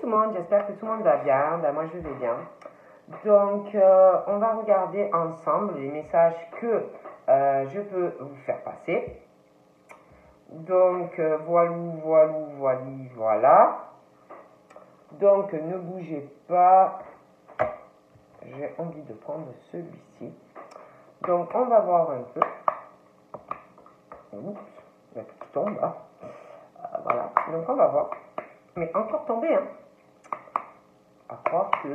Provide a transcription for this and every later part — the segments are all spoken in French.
tout le monde, j'espère que tout le monde va bien. Ben, moi je vais bien. Donc on va regarder ensemble les messages que je peux vous faire passer. Donc voilà. Donc ne bougez pas. J'ai envie de prendre celui-ci. Donc on va voir un peu. Oups, il y a tout qui tombe là. Voilà, donc on va voir. Mais encore tombé, hein. À croire que...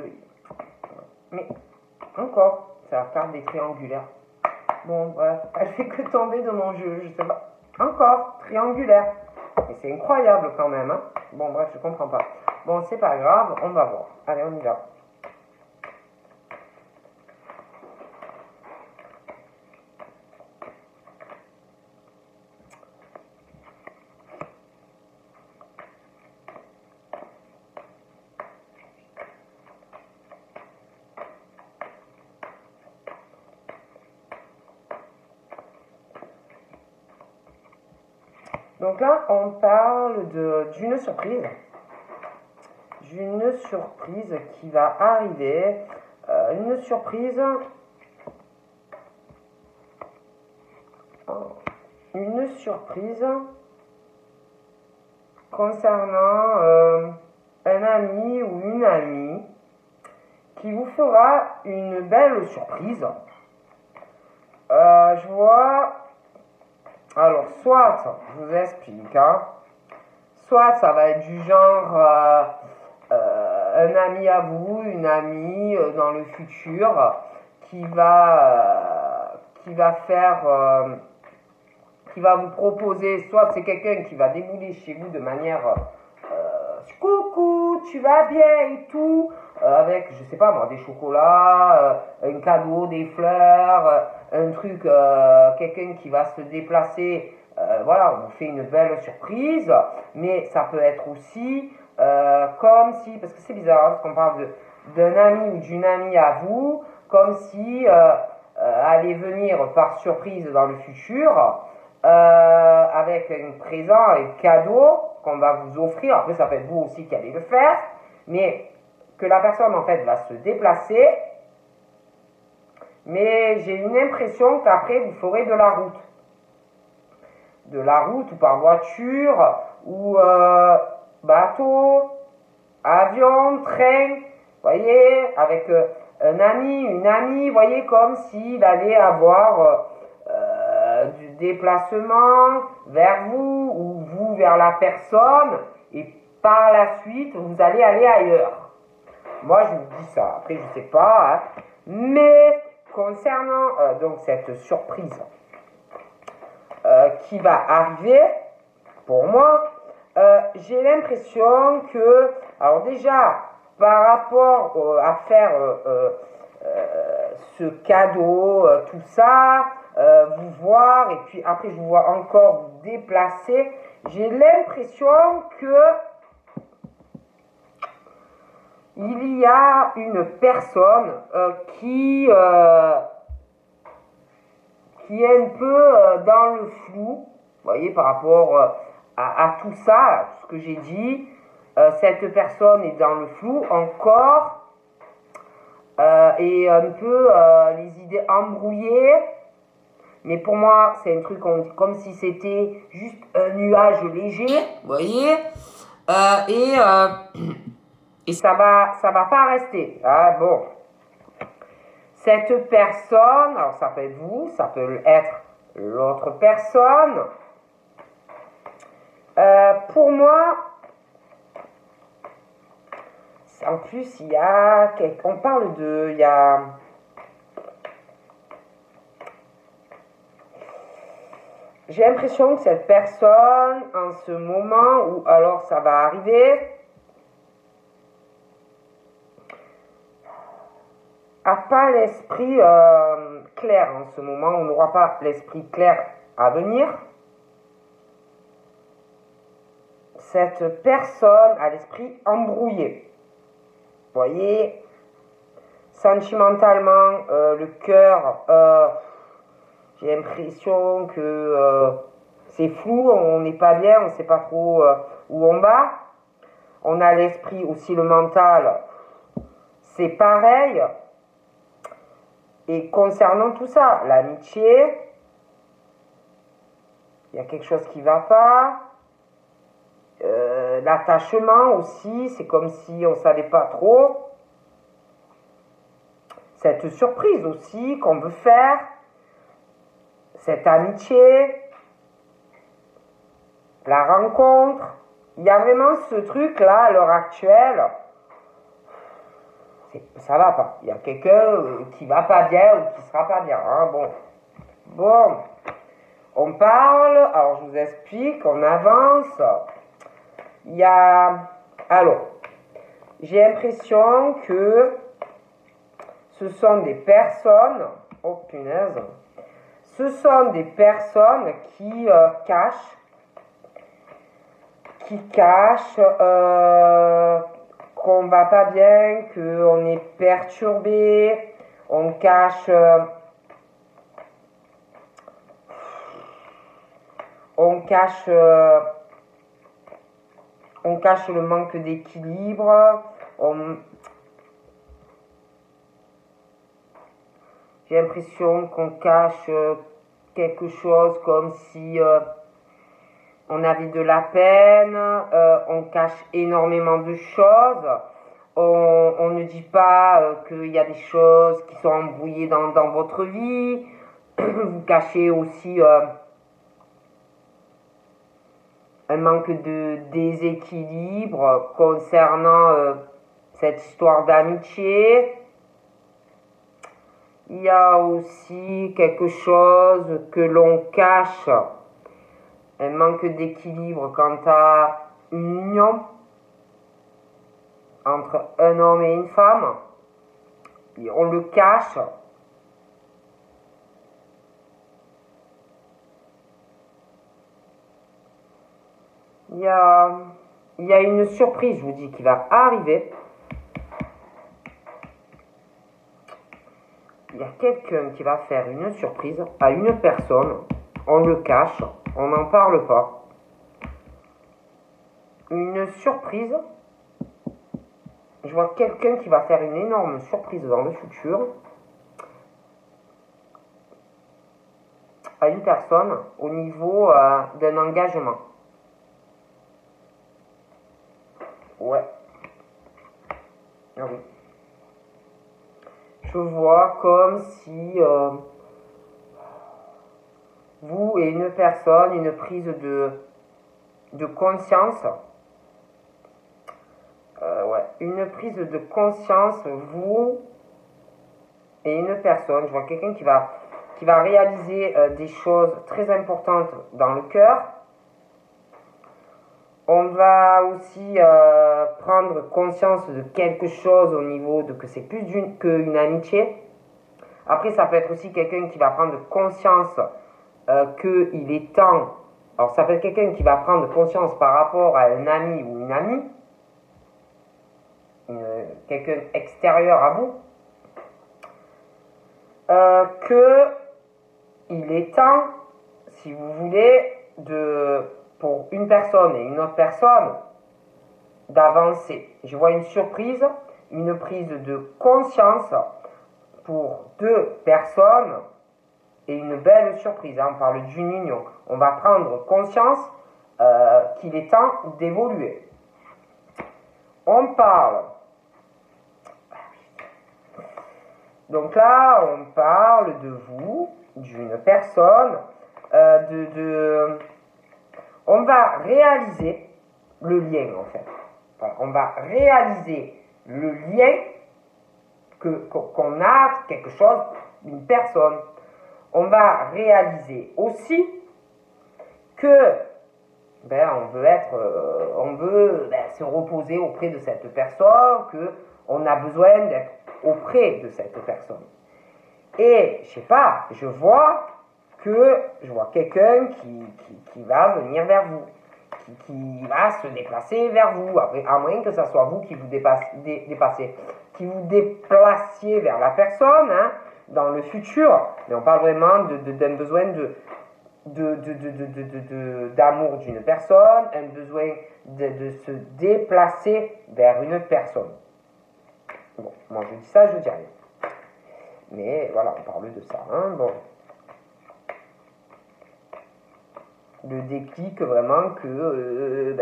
Mais encore, c'est la carte des triangulaires. Bon, bref, elle fait que tomber de mon jeu, je sais pas. Encore, triangulaire. Mais c'est incroyable quand même, hein. Bon, bref, je comprends pas. Bon, c'est pas grave, on va voir. Allez, on y va. Donc là, on parle d'une surprise. D'une surprise qui va arriver. Une surprise. Une surprise concernant un ami ou une amie qui vous fera une belle surprise. Je vois... Alors, soit, je vous explique, hein, soit ça va être du genre un ami à vous, une amie dans le futur qui va vous proposer, soit c'est quelqu'un qui va débouler chez vous de manière coucou, tu vas bien et tout, avec, je sais pas moi, des chocolats, un cadeau, des fleurs, un truc, quelqu'un qui va se déplacer, voilà, on vous fait une belle surprise, mais ça peut être aussi comme si, parce que c'est bizarre, hein, parce qu'on parle d'un ami ou d'une amie à vous, comme si allait venir par surprise dans le futur, avec un présent, un cadeau qu'on va vous offrir. Après, ça peut être vous aussi qui allez le faire, mais que la personne en fait va se déplacer. Mais j'ai une impression qu'après vous ferez de la route. De la route ou par voiture, ou bateau, avion, train, voyez, avec un ami, une amie, voyez, comme s'il allait avoir du déplacement vers vous ou vous vers la personne et par la suite vous allez aller ailleurs. Moi je vous dis ça, après je sais pas, hein. Mais concernant donc cette surprise qui va arriver pour moi, j'ai l'impression que, alors déjà par rapport à faire ce cadeau, tout ça, vous voir, et puis après je vous vois encore vous déplacer, j'ai l'impression que il y a une personne qui est un peu dans le flou, vous voyez, par rapport à tout ça, à tout ce que j'ai dit. Cette personne est dans le flou encore, et un peu les idées embrouillées. Mais pour moi, c'est un truc comme si c'était juste un nuage léger, vous voyez, et ça va pas rester. Ah, bon. Cette personne, alors ça peut être vous, ça peut être l'autre personne. Pour moi, en plus, il y a, on parle de, il y a... J'ai l'impression que cette personne, en ce moment, ou alors ça va arriver, n'a pas l'esprit clair en ce moment, on n'aura pas l'esprit clair à venir. Cette personne a l'esprit embrouillé. Vous voyez, sentimentalement, le cœur... j'ai l'impression que c'est flou, on n'est pas bien, on ne sait pas trop où on va. On a l'esprit, aussi le mental. C'est pareil. Et concernant tout ça, l'amitié, il y a quelque chose qui ne va pas. L'attachement aussi, c'est comme si on ne savait pas trop. Cette surprise aussi qu'on veut faire, cette amitié, la rencontre. Il y a vraiment ce truc-là à l'heure actuelle. Ça va pas. Il y a quelqu'un qui va pas bien ou qui sera pas bien. Hein. Bon. On parle. Alors, je vous explique. On avance. Il y a... Alors, j'ai l'impression que ce sont des personnes... Oh, punaise. Ce sont des personnes qui cachent qu'on va pas bien, qu'on est perturbé, on cache le manque d'équilibre, j'ai l'impression qu'on cache quelque chose comme si on avait de la peine, on cache énormément de choses, on ne dit pas qu'il y a des choses qui sont embrouillées dans votre vie, vous cachez aussi un manque de déséquilibre concernant cette histoire d'amitié. Il y a aussi quelque chose que l'on cache, un manque d'équilibre quant à une union entre un homme et une femme. Et on le cache. Il y a une surprise, je vous dis, qui va arriver. Il y a quelqu'un qui va faire une surprise à une personne. On le cache, on n'en parle pas. Une surprise. Je vois quelqu'un qui va faire une énorme surprise dans le futur à une personne au niveau d'un engagement. Ouais. Ah oui. Je vois comme si vous et une personne, une prise de conscience. Ouais, une prise de conscience, vous et une personne. Je vois quelqu'un qui va réaliser des choses très importantes dans le cœur. On va aussi prendre conscience de quelque chose au niveau de que c'est plus qu'une amitié. Après, ça peut être aussi quelqu'un qui va prendre conscience qu'il est temps. Alors, ça peut être quelqu'un qui va prendre conscience par rapport à un ami ou une amie, quelqu'un extérieur à vous, qu'il est temps, si vous voulez, pour une personne et une autre personne, d'avancer. Je vois une surprise, une prise de conscience pour deux personnes et une belle surprise. Hein, on parle d'une union. On va prendre conscience qu'il est temps d'évoluer. On parle. Donc là, on parle de vous, d'une personne, on va réaliser le lien en fait. Voilà, on va réaliser le lien qu'on a, quelque chose, d'une personne. On va réaliser aussi que on veut se reposer auprès de cette personne, que on a besoin d'être auprès de cette personne. Et je sais pas, je vois quelqu'un qui va venir vers vous, qui va se déplacer vers vous, après, à moins que ce soit vous qui vous dépassiez, qui vous déplaciez vers la personne, hein, dans le futur. Mais on parle vraiment d'un besoin d'amour d'une personne, un besoin de se déplacer vers une personne. Bon, moi je dis ça, je dis rien. Mais voilà, on parle de ça. Hein, bon. Le déclic vraiment que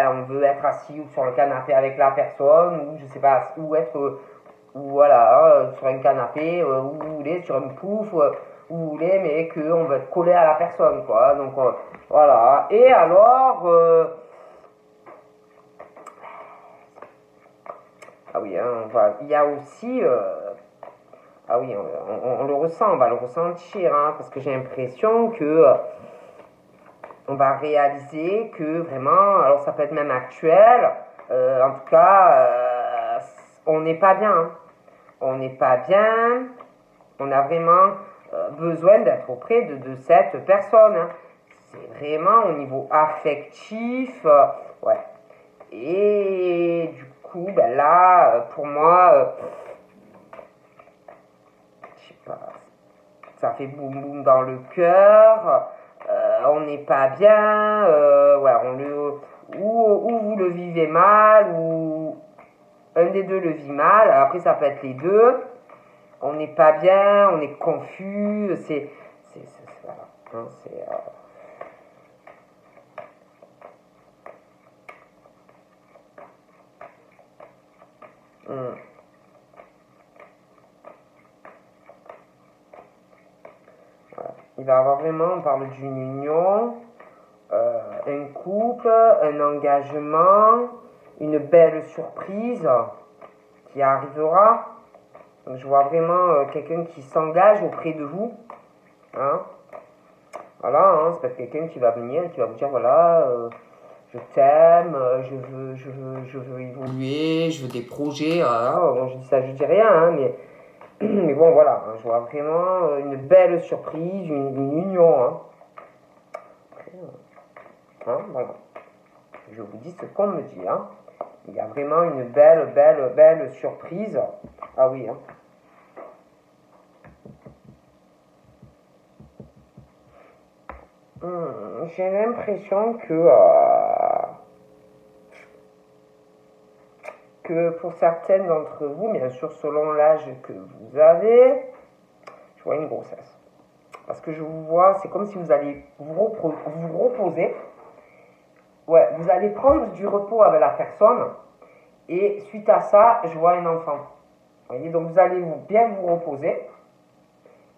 on veut être assis ou sur le canapé avec la personne, ou je sais pas, ou être voilà, sur un canapé, où vous voulez, sur une pouffe, où vous voulez, mais qu'on veut être collé à la personne, quoi. Donc voilà. Et alors, ah oui, hein, voilà. Il y a aussi, ah oui, on le ressent, on va le ressentir, hein, parce que j'ai l'impression que on va réaliser que vraiment, alors ça peut être même actuel, en tout cas, on n'est pas bien. Hein. On n'est pas bien, on a vraiment besoin d'être auprès de cette personne. Hein. C'est vraiment au niveau affectif, ouais. Et du coup, ben là, pour moi, je sais pas, ça fait boum boum dans le cœur. On n'est pas bien, ouais, ou vous le vivez mal, ou un des deux le vit mal. Après, ça peut être les deux. On n'est pas bien, on est confus, voilà, hein, voilà. Il va y avoir vraiment, on parle d'une union, un couple, un engagement, une belle surprise qui arrivera. Donc, je vois vraiment quelqu'un qui s'engage auprès de vous. Hein. Voilà, hein, c'est peut-être quelqu'un qui va venir, qui va vous dire, voilà, je t'aime, je veux évoluer, je veux des projets. Bon, je dis ça, je dis rien, hein, mais bon, voilà, hein, je vois vraiment une belle surprise, une union. Hein. Hein, voilà. Je vous dis ce qu'on me dit. Hein. Il y a vraiment une belle surprise. Ah oui, hein. J'ai l'impression que pour certaines d'entre vous, bien sûr selon l'âge que vous avez, je vois une grossesse. Parce que je vous vois, c'est comme si vous allez vous reposer. Ouais, vous allez prendre du repos avec la personne. Et suite à ça, je vois un enfant. Vous voyez, donc vous allez bien vous reposer.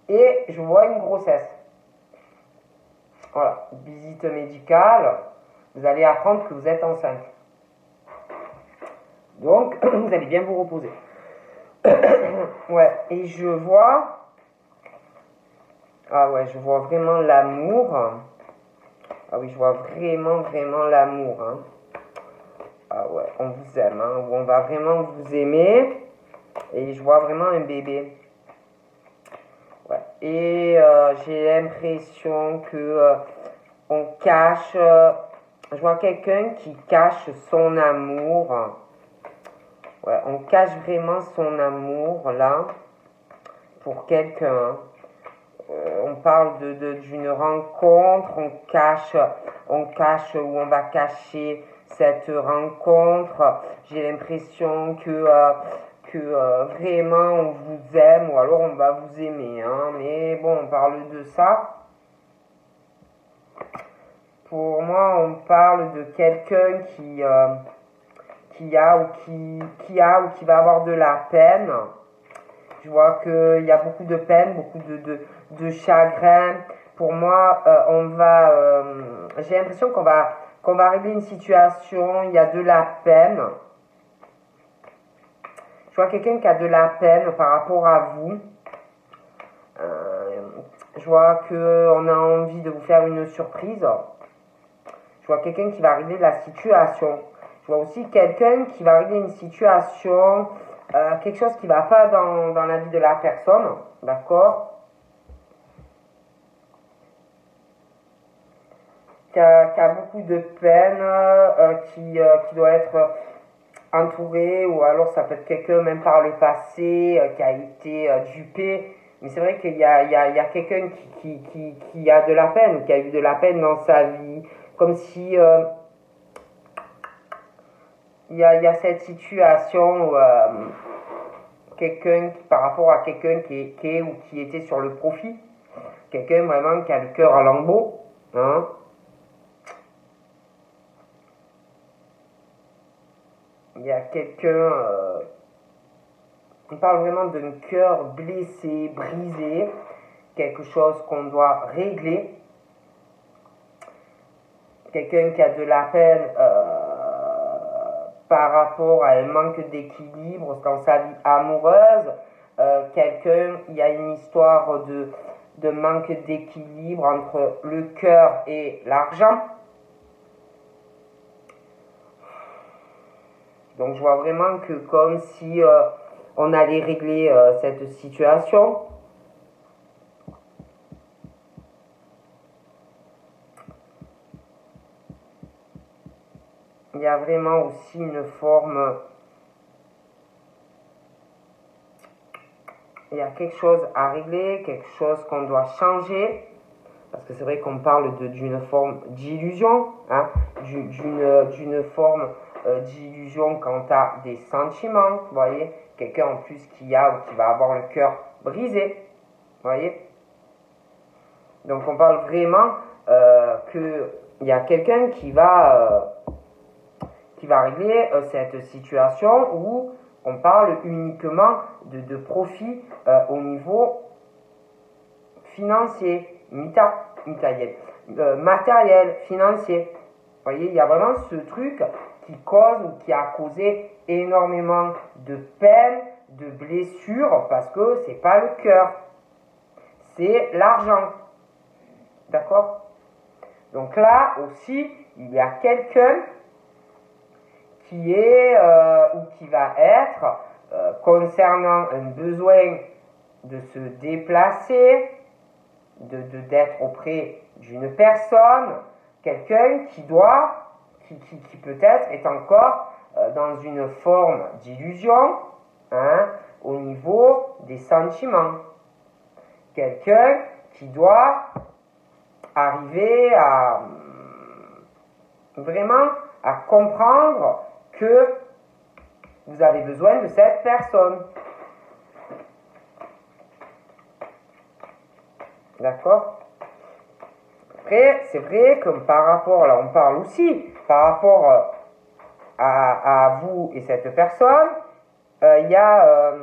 Et je vois une grossesse. Voilà, visite médicale. Vous allez apprendre que vous êtes enceinte. Donc, vous allez bien vous reposer. Ouais, et je vois... Ah ouais, je vois vraiment l'amour. Ah oui, je vois vraiment l'amour. Hein. Ah ouais, on vous aime. Hein. On va vraiment vous aimer. Et je vois vraiment un bébé. Ouais. Et j'ai l'impression que on cache... je vois quelqu'un qui cache son amour. Ouais, on cache vraiment son amour, là, pour quelqu'un. On parle d'une rencontre, on cache ou on va cacher cette rencontre. J'ai l'impression que vraiment on vous aime ou alors on va vous aimer. Hein. Mais bon, on parle de ça. Pour moi, on parle de quelqu'un qui a ou qui va avoir de la peine. Je vois qu'il y a beaucoup de peine, beaucoup de chagrin. Pour moi, j'ai l'impression qu'on va régler une situation, il y a de la peine. Je vois quelqu'un qui a de la peine par rapport à vous. Je vois qu'on a envie de vous faire une surprise. Je vois quelqu'un qui va régler la situation. Je vois aussi quelqu'un qui va régler une situation, quelque chose qui ne va pas dans la vie de la personne. D'accord? Qui a beaucoup de peine, qui doit être entouré, ou alors ça peut être quelqu'un même par le passé qui a été dupé Mais c'est vrai qu'il y a quelqu'un qui a de la peine, qui a eu de la peine dans sa vie, comme si il y a cette situation où quelqu'un, par rapport à quelqu'un qui est ou qui était sur le profit, quelqu'un vraiment qui a le cœur à lambeaux, hein. Il y a quelqu'un, on parle vraiment d'un cœur blessé, brisé, quelque chose qu'on doit régler, quelqu'un qui a de la peine par rapport à un manque d'équilibre dans sa vie amoureuse, quelqu'un, il y a une histoire de manque d'équilibre entre le cœur et l'argent. Donc je vois vraiment que comme si on allait régler cette situation. Il y a vraiment aussi une forme, il y a quelque chose à régler, quelque chose qu'on doit changer, parce que c'est vrai qu'on parle d'une forme d'illusion, hein, d'une forme d'illusion quant à des sentiments, vous voyez, quelqu'un en plus qui a ou qui va avoir le cœur brisé, vous voyez. Donc on parle vraiment qu'il y a quelqu'un qui va régler cette situation où on parle uniquement de profit au niveau financier, matériel, financier. Vous voyez, il y a vraiment ce truc qui cause ou qui a causé énormément de peine, de blessures, parce que c'est pas le cœur, c'est l'argent. D'accord? Donc là aussi, il y a quelqu'un qui est ou qui va être concernant un besoin de se déplacer, d'être auprès d'une personne, quelqu'un qui peut-être est encore dans une forme d'illusion, hein, au niveau des sentiments. Quelqu'un qui doit arriver à vraiment à comprendre que vous avez besoin de cette personne. D'accord? Après, c'est vrai que par rapport, là on parle aussi, par rapport à vous et cette personne, il y a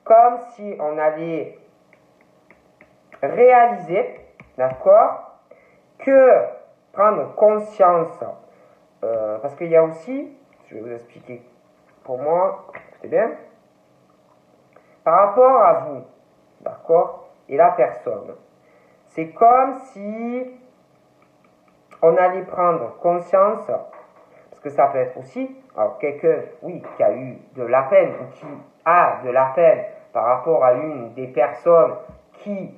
comme si on allait réaliser, d'accord, que prendre conscience, parce qu'il y a aussi, je vais vous expliquer pour moi, écoutez bien, par rapport à vous, d'accord, et la personne, c'est comme si on allait prendre conscience, parce que ça peut être aussi, alors quelqu'un, oui, qui a eu de la peine, ou qui a de la peine par rapport à une des personnes qui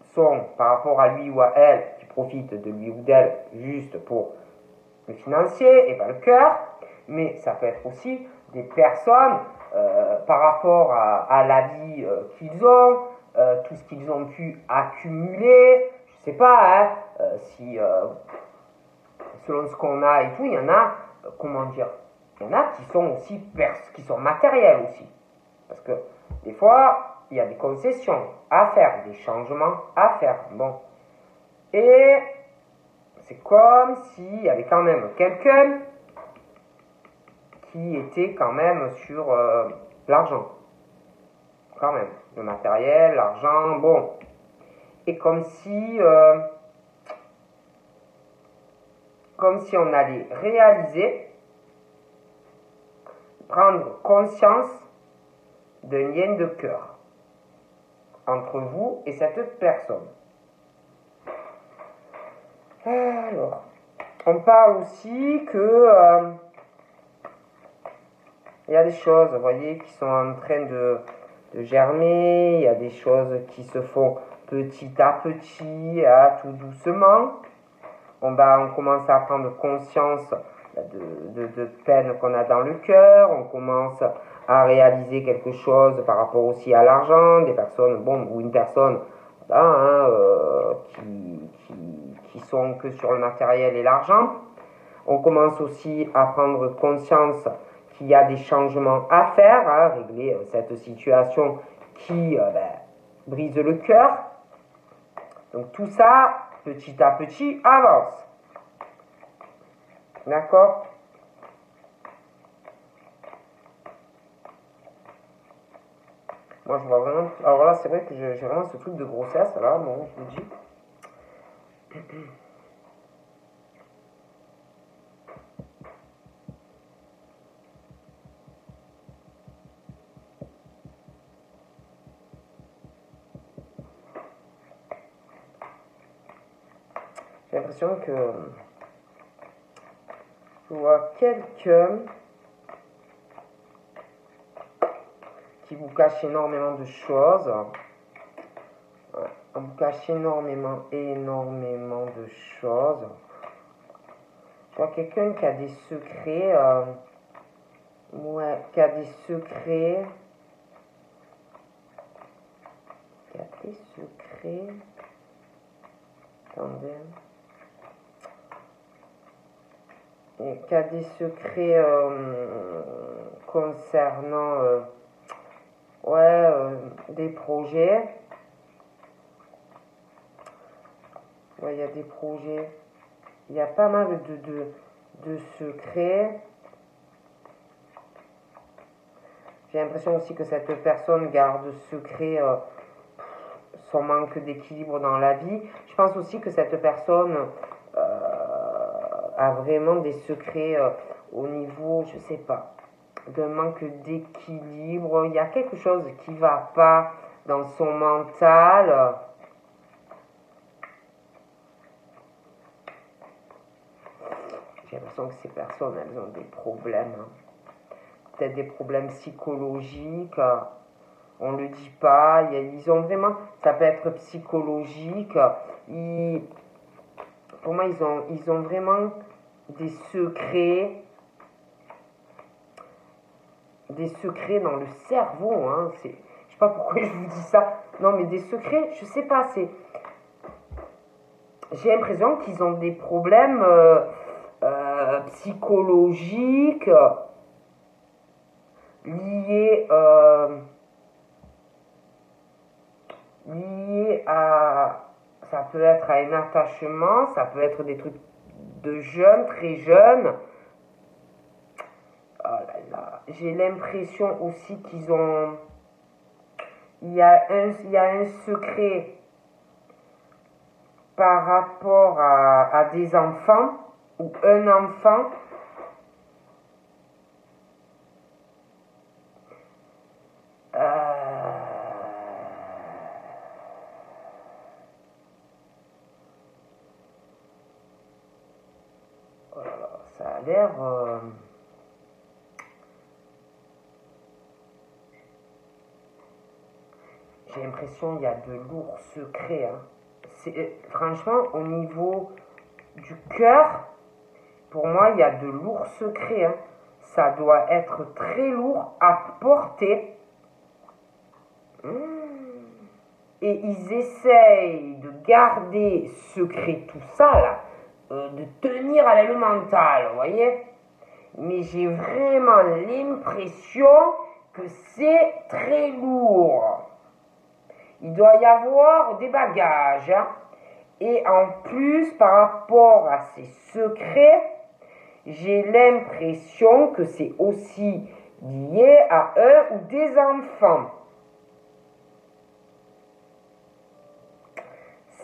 sont, par rapport à lui ou à elle, qui profitent de lui ou d'elle juste pour le financier et pas le cœur, mais ça peut être aussi des personnes par rapport à la vie qu'ils ont, tout ce qu'ils ont pu accumuler, je sais pas, hein, si selon ce qu'on a et tout, il y en a, comment dire, il y en a qui sont aussi qui sont matériels aussi, parce que des fois il y a des concessions à faire, des changements à faire, bon, et c'est comme s'il y avait quand même quelqu'un qui était quand même sur l'argent. Quand même. Le matériel, l'argent, bon. Et comme si on allait réaliser, prendre conscience d'un lien de cœur entre vous et cette personne. Alors, on parle aussi que il y a des choses, vous voyez, qui sont en train de germer, il y a des choses qui se font petit à petit, tout doucement. On commence à prendre conscience de peine qu'on a dans le cœur, on commence à réaliser quelque chose par rapport aussi à l'argent, des personnes, bon, ou une personne qui sont que sur le matériel et l'argent. On commence aussi à prendre conscience qu'il y a des changements à faire, à régler cette situation qui brise le cœur. Donc tout ça, petit à petit, avance. D'accord? Moi, je vois vraiment... Alors là, c'est vrai que j'ai vraiment ce truc de grossesse, là, bon, je vous dis. J'ai l'impression que je vois quelqu'un qui vous cache énormément de choses. Ouais, on vous cache énormément de choses. Je vois quelqu'un qui a des secrets. Ouais, qui a des secrets. Qui a des secrets. Attendez. Et qui a des secrets concernant des projets. Ouais, il y a des projets. Il y a pas mal de secrets. J'ai l'impression aussi que cette personne garde secret son manque d'équilibre dans la vie. Je pense aussi que cette personne a vraiment des secrets au niveau, je sais pas, d'un manque d'équilibre. Il y a quelque chose qui va pas dans son mental. J'ai l'impression que ces personnes, elles ont des problèmes. Peut-être des problèmes psychologiques. On ne le dit pas. Ils ont vraiment... Ça peut être psychologique. Pour moi, ils ont vraiment des secrets. Des secrets dans le cerveau. Hein. Je sais pas pourquoi je vous dis ça. Non, mais des secrets, je sais pas. J'ai l'impression qu'ils ont des problèmes psychologiques liés à... Ça peut être à un attachement, ça peut être des trucs de jeunes, très jeunes. Oh là là. J'ai l'impression aussi qu'ils ont... Il y a un secret par rapport à des enfants ou un enfant. Ça a l'air... J'ai l'impression qu'il y a de lourds secrets. Hein. Franchement, au niveau du cœur, pour moi, il y a de lourds secrets. Hein. Ça doit être très lourd à porter. Et ils essayent de garder secret tout ça, là. De tenir avec le mental, vous voyez. Mais j'ai vraiment l'impression que c'est très lourd. Il doit y avoir des bagages. Hein. Et en plus, par rapport à ces secrets, j'ai l'impression que c'est aussi lié à un ou des enfants.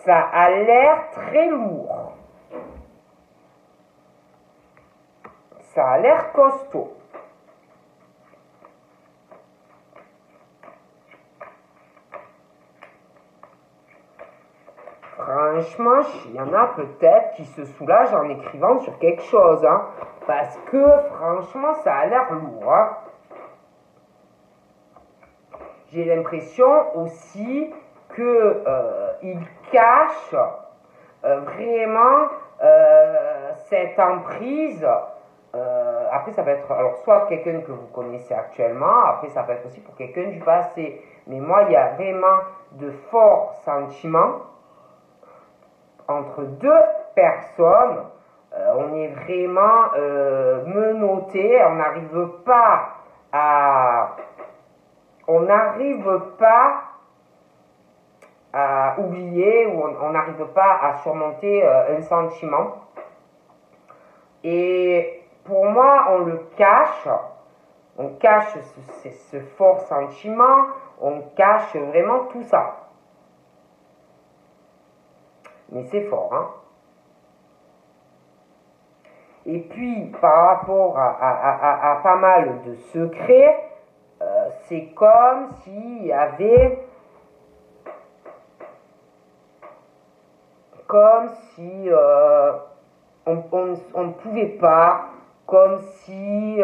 Ça a l'air très lourd. Ça a l'air costaud. Franchement, il y en a peut-être qui se soulagent en écrivant sur quelque chose. Hein, parce que franchement, ça a l'air lourd. Hein. J'ai l'impression aussi qu'il cache vraiment cette emprise Après, ça peut être alors soit quelqu'un que vous connaissez actuellement, après, ça peut être aussi pour quelqu'un du passé. Mais moi, il y a vraiment de forts sentiments entre deux personnes. On est vraiment menotté, on n'arrive pas à oublier ou on n'arrive pas à surmonter un sentiment. Et pour moi, on cache ce fort sentiment, on cache vraiment tout ça. Mais c'est fort, hein. Et puis, par rapport à pas mal de secrets, c'est comme s'il y avait... Comme si on ne pouvait pas, comme si...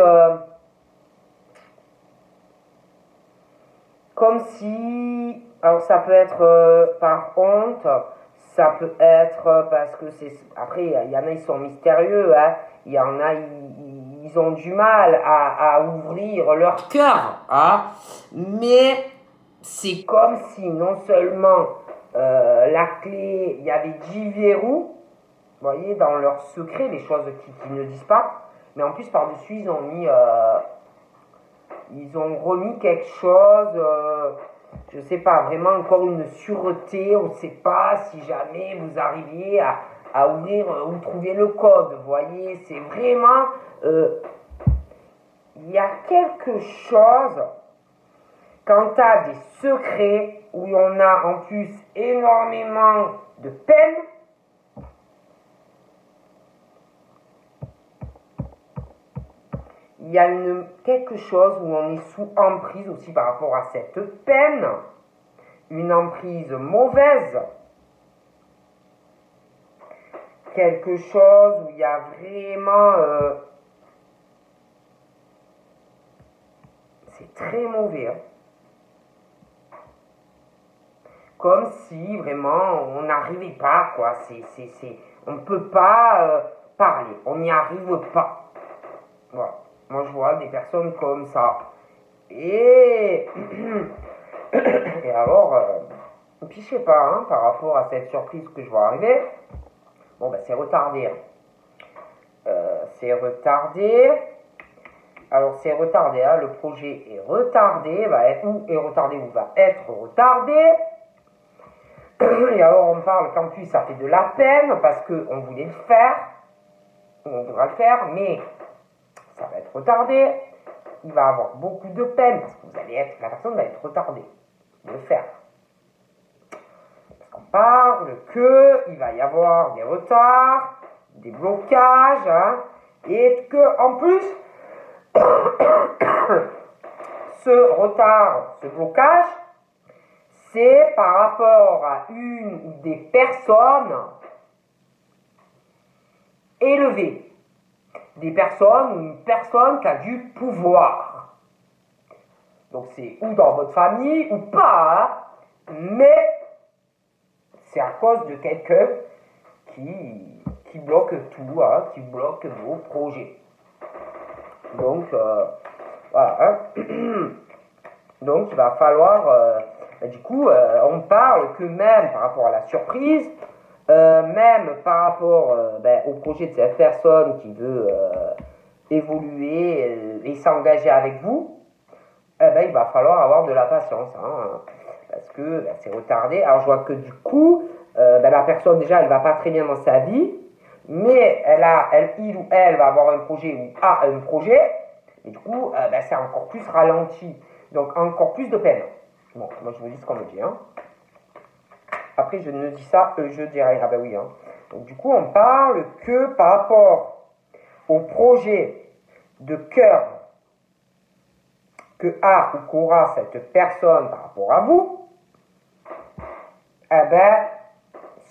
alors ça peut être par honte, ça peut être parce que c'est... Après, il y en a, ils sont mystérieux, hein. Il y en a, ils ont du mal à ouvrir leur cœur, hein. Mais c'est comme si non seulement la clé, il y avait 10 verrous, vous voyez, dans leurs secrets, les choses qu'ils ne disent pas, mais en plus par-dessus, ils ont remis quelque chose, je sais pas, vraiment encore une sûreté, on ne sait pas si jamais vous arriviez à ouvrir ou trouver le code, vous voyez, c'est vraiment, il y a quelque chose, quand tu as des secrets, où on a en plus énormément de peine, il y a quelque chose où on est sous emprise aussi par rapport à cette peine, une emprise mauvaise, quelque chose où il y a vraiment... c'est très mauvais, hein. Comme si vraiment on n'arrivait pas, quoi. On ne peut pas parler, on n'y arrive pas. Voilà. Moi, je vois des personnes comme ça. Et alors, puis je sais pas, hein, par rapport à cette surprise que je vois arriver, bon, ben, c'est retardé. Hein. C'est retardé. Alors, c'est retardé, hein, le projet est retardé, va être retardé. Et alors, on parle qu'en plus, ça fait de la peine parce qu'on voulait le faire, on voudra le faire, mais ça va être retardé. Il va avoir beaucoup de peine parce que la personne va être retardée de le faire. Parce qu'on parle qu'il va y avoir des retards, des blocages, hein, et que en plus, ce retard, ce blocage, c'est par rapport à une ou des personnes élevées. Des personnes ou une personne qui a du pouvoir. Donc c'est ou dans votre famille ou pas, hein, mais c'est à cause de quelqu'un qui bloque tout, hein, qui bloque vos projets. Donc, voilà. Hein. Donc il va falloir... du coup, on parle que même par rapport à la surprise, même par rapport au projet de cette personne qui veut évoluer et s'engager avec vous, il va falloir avoir de la patience, hein, parce que c'est retardé. Alors je vois que du coup, la personne déjà, elle va pas très bien dans sa vie, mais il ou elle va avoir un projet ou a un projet, et du coup, c'est encore plus ralenti, donc encore plus de peine. Bon, moi je vous dis ce qu'on me dit. Hein. Après, je ne dis ça, je dirais, ah ben oui. Hein. Donc du coup, on parle que par rapport au projet de cœur que a ou qu'aura cette personne par rapport à vous,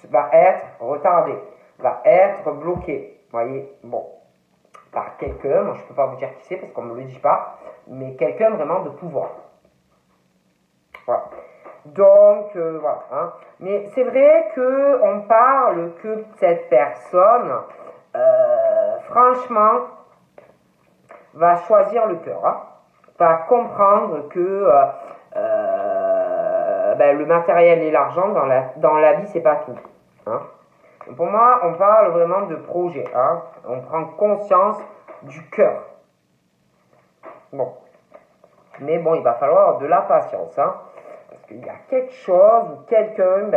va être retardé, va être bloqué. Vous voyez, bon, par quelqu'un, moi je ne peux pas vous dire qui c'est parce qu'on ne me le dit pas, mais quelqu'un vraiment de pouvoir. Voilà. Donc, voilà. Hein. Mais c'est vrai qu'on parle que cette personne, franchement, va choisir le cœur, hein, va comprendre que le matériel et l'argent dans la vie, c'est pas tout. Hein. Pour moi, on parle vraiment de projet. Hein. On prend conscience du cœur. Bon. Mais bon, il va falloir de la patience. Hein, parce qu'il y a quelque chose ou quelqu'un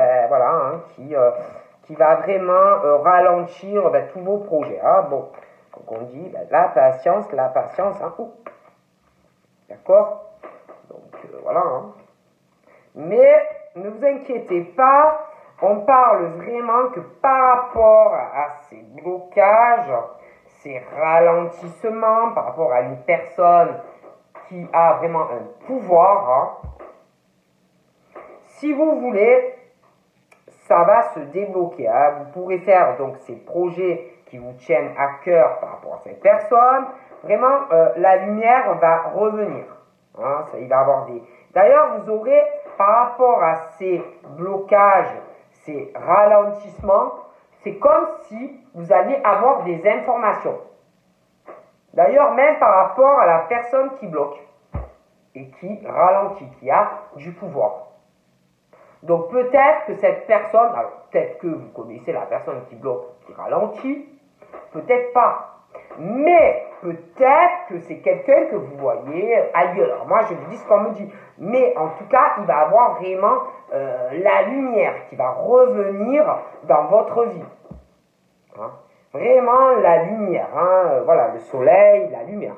qui va vraiment ralentir tous vos projets. Hein. Bon. Donc on dit la patience. Hein. D'accord. Donc voilà. Hein. Mais ne vous inquiétez pas, on parle vraiment que par rapport à ces blocages, ces ralentissements, par rapport à une personne qui a vraiment un pouvoir, hein, si vous voulez, ça va se débloquer. Hein. Vous pourrez faire donc ces projets qui vous tiennent à cœur par rapport à cette personne. Vraiment, la lumière va revenir. Hein. Il va y avoir des... D'ailleurs, vous aurez, par rapport à ces blocages, ces ralentissements, c'est comme si vous alliez avoir des informations. D'ailleurs, même par rapport à la personne qui bloque et qui ralentit, qui a du pouvoir. Donc peut-être que cette personne, alors peut-être que vous connaissez la personne qui bloque, qui ralentit, peut-être pas. Mais peut-être que c'est quelqu'un que vous voyez ailleurs. Alors moi, je vous dis ce qu'on me dit. Mais en tout cas, il va avoir vraiment la lumière qui va revenir dans votre vie. Hein. Vraiment la lumière. Hein. Voilà, le soleil, la lumière.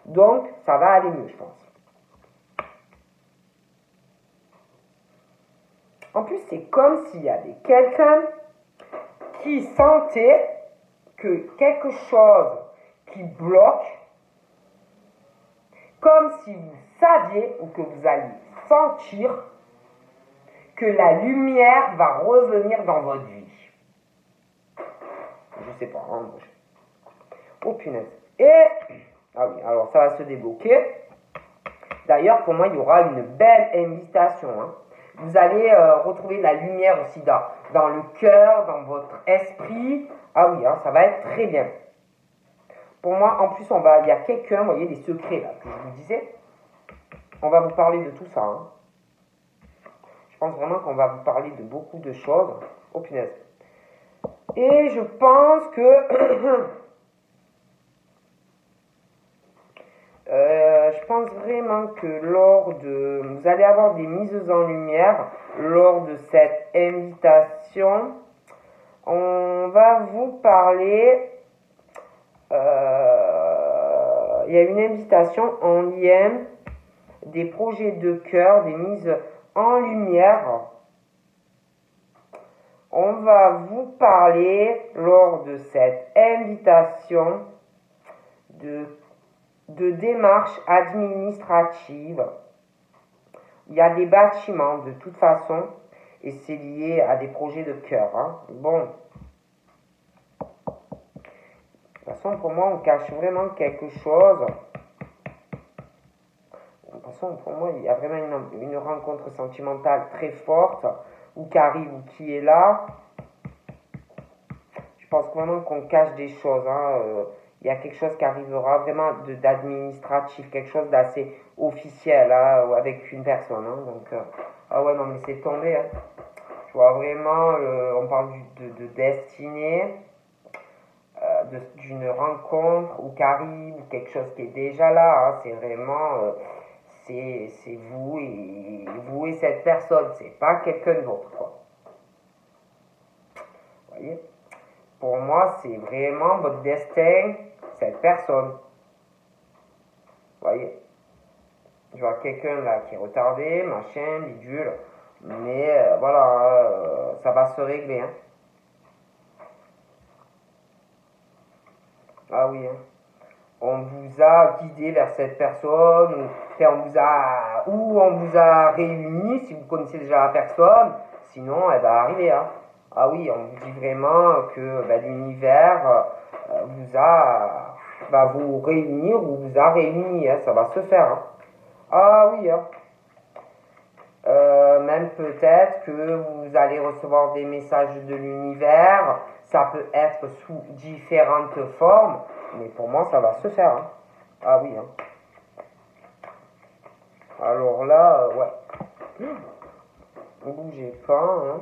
Donc, ça va aller mieux, je pense. En plus, c'est comme s'il y avait quelqu'un qui sentait que quelque chose qui bloque, comme si vous saviez ou que vous alliez sentir que la lumière va revenir dans votre vie. Je sais pas. Hein, oh punaise. Et, ah oui, alors ça va se débloquer. D'ailleurs, pour moi, il y aura une belle invitation. Hein. Vous allez retrouver la lumière aussi dans le cœur, dans votre esprit. Ah oui, hein, ça va être très bien. Pour moi, en plus, il y a quelqu'un, vous voyez, les secrets là, que je vous disais. On va vous parler de tout ça. Hein. Je pense vraiment qu'on va vous parler de beaucoup de choses. Oh punaise. Et je pense que... je pense vraiment que vous allez avoir des mises en lumière lors de cette invitation. On va vous parler... il y a une invitation en lien des projets de cœur, des mises en lumière. On va vous parler lors de cette invitation de démarches administratives. Il y a des bâtiments de toute façon et c'est lié à des projets de cœur. Hein. Bon. De toute façon, pour moi, on cache vraiment quelque chose. De toute façon, pour moi, il y a vraiment une rencontre sentimentale très forte ou qui arrive ou qui est là. Je pense vraiment qu'on cache des choses. Hein. Il y a quelque chose qui arrivera vraiment d'administratif, quelque chose d'assez officiel hein, avec une personne. Hein. Donc, ah ouais, non, mais c'est tombé. Hein. Je vois vraiment, on parle de destinée. D'une rencontre ou qu'arrive quelque chose qui est déjà là, hein, c'est vraiment c'est vous et cette personne, c'est pas quelqu'un d'autre quoi. Vous voyez, pour moi c'est vraiment votre destin, cette personne. Vous voyez, je vois quelqu'un là qui est retardé, machin, bidule, mais voilà, ça va se régler. Hein. Ah oui, hein. On vous a guidé vers cette personne, ou on vous a réunis, si vous connaissez déjà la personne, sinon elle va arriver. Hein. Ah oui, on vous dit vraiment que l'univers va vous réunir ou vous a réunis, hein, ça va se faire. Hein. Ah oui, hein. Même peut-être que vous allez recevoir des messages de l'univers, ça peut être sous différentes formes, mais pour moi ça va se faire. Hein. Ah oui, hein. Alors là, ouais. Ne bougez pas, hein.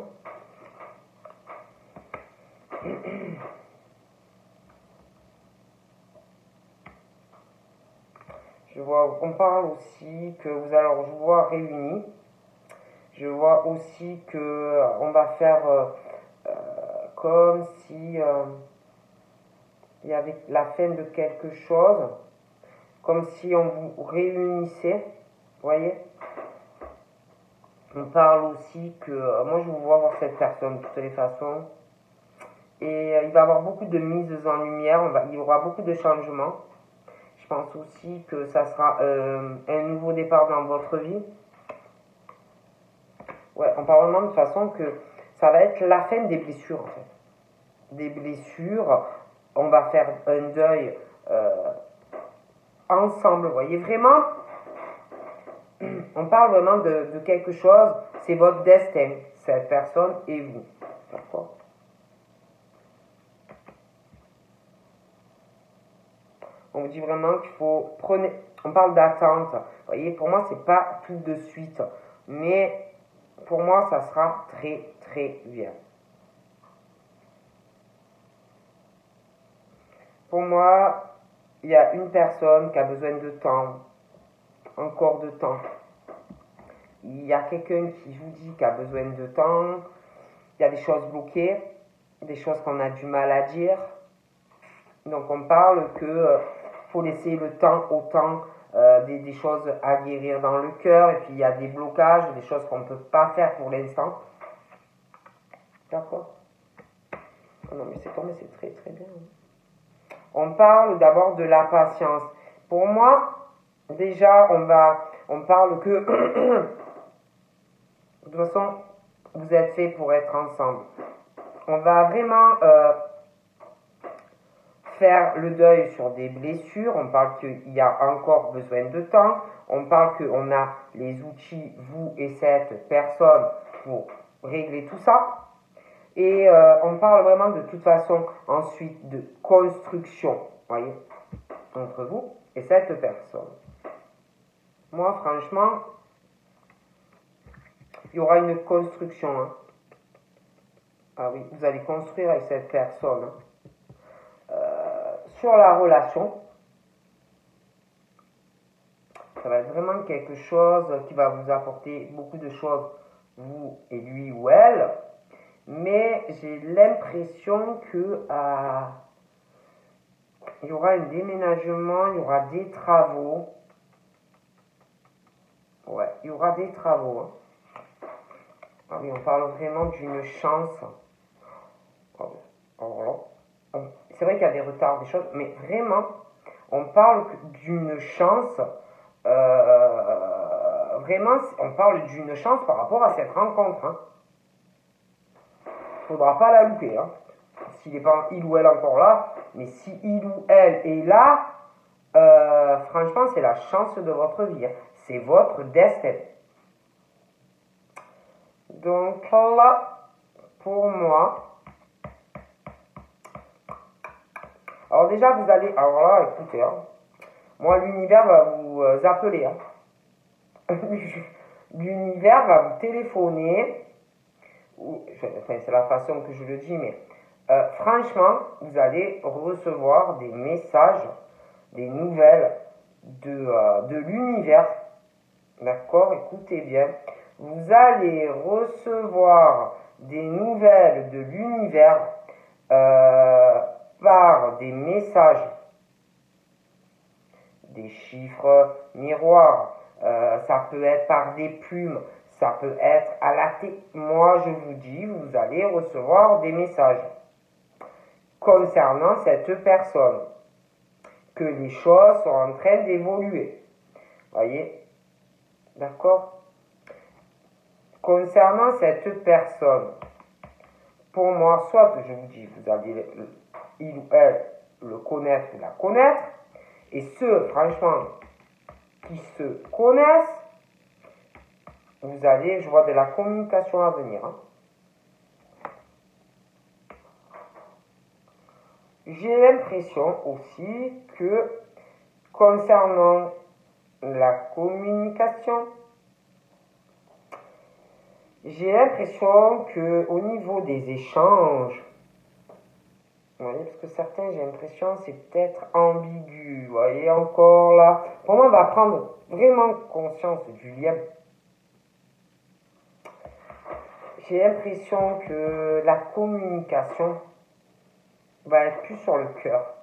Je vois, on parle aussi que vous allez, alors je vois réunis. Je vois aussi que on va faire comme si il y avait la fin de quelque chose, comme si on vous réunissait, vous voyez. On parle aussi que, moi je vous vois voir cette personne de toutes les façons, et il va y avoir beaucoup de mises en lumière, il y aura beaucoup de changements. Je pense aussi que ça sera un nouveau départ dans votre vie. Ouais, on parle vraiment de façon que ça va être la fin des blessures en fait. Des blessures, on va faire un deuil ensemble, vous voyez, vraiment, on parle vraiment de quelque chose, c'est votre destin, cette personne et vous, d'accord? On vous dit vraiment qu'il faut, on parle d'attente, vous voyez, pour moi, c'est pas tout de suite, mais pour moi, ça sera très, très bien. Pour moi, il y a une personne qui a besoin de temps, encore de temps. Il y a quelqu'un qui vous dit qu'il a besoin de temps, il y a des choses bloquées, des choses qu'on a du mal à dire. Donc on parle que faut laisser le temps au temps, des choses à guérir dans le cœur, et puis il y a des blocages, des choses qu'on ne peut pas faire pour l'instant. D'accord? Oh non mais c'est tombé, c'est très très bien. On parle d'abord de la patience. Pour moi, déjà on parle que de toute façon, vous êtes fait pour être ensemble. On va vraiment faire le deuil sur des blessures. On parle qu'il y a encore besoin de temps. On parle qu'on a les outils, vous et cette personne, pour régler tout ça. Et on parle vraiment de toute façon ensuite de construction, voyez, entre vous et cette personne. Moi, franchement, il y aura une construction. Hein. Ah oui, vous allez construire avec cette personne. Hein. Sur la relation, ça va être vraiment quelque chose qui va vous apporter beaucoup de choses, vous et lui ou elle. Mais j'ai l'impression que il y aura un déménagement, il y aura des travaux. Ouais, il y aura des travaux. Hein. Ah oui, on parle vraiment d'une chance. Alors là, c'est vrai qu'il y a des retards, des choses, mais vraiment, on parle d'une chance. Vraiment, on parle d'une chance par rapport à cette rencontre. Hein. Faudra pas la louper. Hein. S'il n'est pas il ou elle encore là, mais si il ou elle est là, franchement, c'est la chance de votre vie. Hein. C'est votre destin. Donc là, pour moi, alors déjà, vous allez, alors là, écoutez, hein, moi, l'univers va vous appeler. Hein. L'univers va vous téléphoner. Enfin, c'est la façon que je le dis, mais franchement, vous allez recevoir des messages, des nouvelles de l'univers. D'accord? Écoutez bien. Vous allez recevoir des nouvelles de l'univers par des messages, des chiffres miroirs. Ça peut être par des plumes. Ça peut être à la télé. Moi, je vous dis, vous allez recevoir des messages concernant cette personne. Que les choses sont en train d'évoluer. Voyez? D'accord? Concernant cette personne, pour moi, soit je vous dis, vous allez il ou elle le connaître ou la connaître, et ceux, franchement, qui se connaissent, vous allez, je vois de la communication à venir. Hein. J'ai l'impression aussi que concernant la communication, j'ai l'impression que au niveau des échanges, vous voyez, parce que certains, j'ai l'impression, c'est peut-être ambigu. Vous voyez, encore là. Pour moi, on va prendre vraiment conscience du lien. J'ai l'impression que la communication va être plus sur le cœur.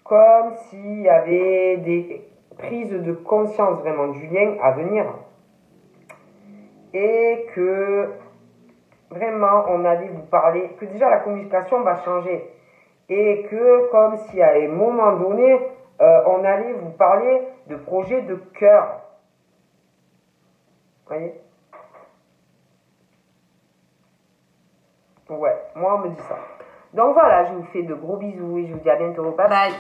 Comme s'il y avait des prises de conscience vraiment du lien à venir. Et que vraiment on allait vous parler, que déjà la communication va changer. Et que comme si à un moment donné, on allait vous parler de projets de cœur. Vous voyez? Ouais, moi on me dit ça. Donc voilà, je vous fais de gros bisous et je vous dis à bientôt. Bye bye.